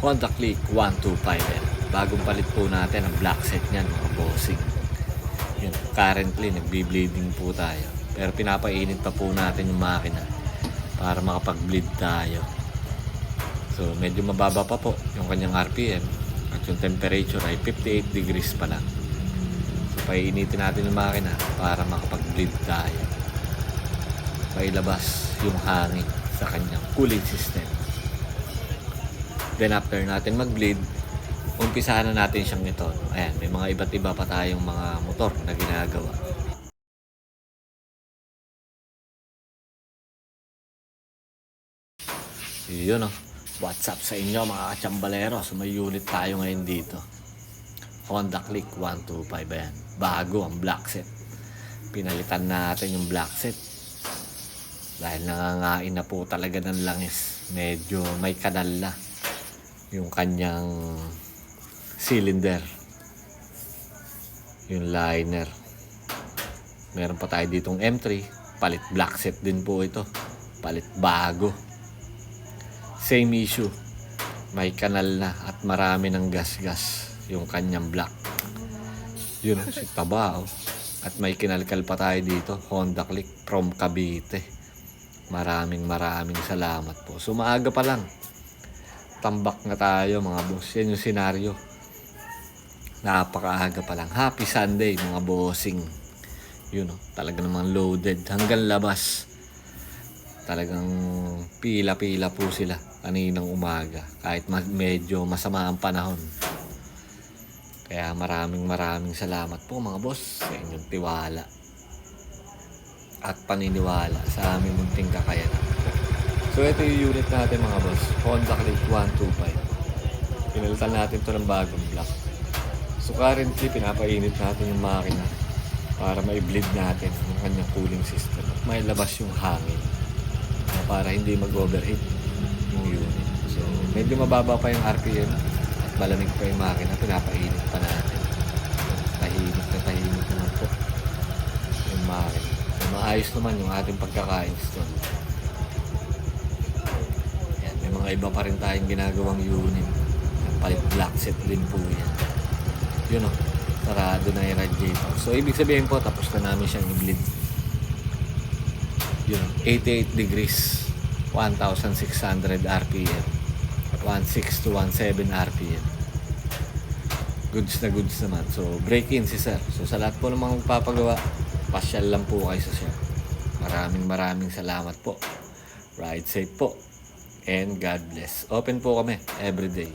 Honda Click 125 yan. Bagong palit po natin ang black set niyan mga bossing. Yun, currently nagbi-bleeding po tayo. Pero pinapainit pa po natin yung makina para makapag-bleed tayo. So medyo mababa pa po yung kanyang RPM at yung temperature ay 58 degrees pa lang. So painitin natin yung makina para makapag-bleed tayo. Pailabas yung hangin sa kanyang cooling system. Then after natin mag-bleed, umpisahan na natin siyang ito. Ayan, may mga iba't iba pa tayong mga motor na ginagawa. Yun oh. What's up sa inyo mga kachambalero? So may unit tayo ngayon dito. Honda Click 125 yan. Bago ang black set. Pinalitan natin yung black set. Dahil nangangain na po talaga ng langis. Medyo may kanal na yung kanyang cylinder, yung liner. Meron pa tayo ditong M3, palit black set din po ito, palit bago. Same issue, may kanal na at marami ng gas yung kanyang black. Yun si Tabao. At may kinalkal pa tayo dito, Honda Click from Cavite. Maraming salamat po. So maaga pa lang, tambak na tayo mga boss. Yan yung senaryo. Napakaaga pa lang. Happy Sunday mga bossing. Yun o, talaga namang loaded hanggang labas. Talagang pila-pila po sila kaninang umaga. Kahit medyo masama ang panahon. Kaya maraming salamat po mga boss sa inyong tiwala at paniniwala sa aming munting kakayanan. So ito yung unit natin mga boss, Honda Click 125. Pinalitan natin to ng bagong black. So currently pinapainit natin yung makina para ma-bleed natin yung kanyang cooling system at may labas yung hangin para hindi mag-overheat yung unit. So medyo mababa pa yung RPM at malamig pa yung makina, pinapainit pa natin. Tahimik naman po yung makina. So maayos naman yung ating pagkaka-install. Mga iba pa rin tayong ginagawang unit. Palit black set din po yan. Yun o, sarado na yung radiator. So ibig sabihin po, tapos na namin siyang i-bleed. Yun o, 88 degrees, 1,600 RPM, 16 to 17 RPM. Goods na goods naman. So break in si sir. So sa lahat po ng mga magpapagawa, pasyal lang po kayo sa sir. Maraming salamat po. Ride safe po. And God bless. Open po kami every day.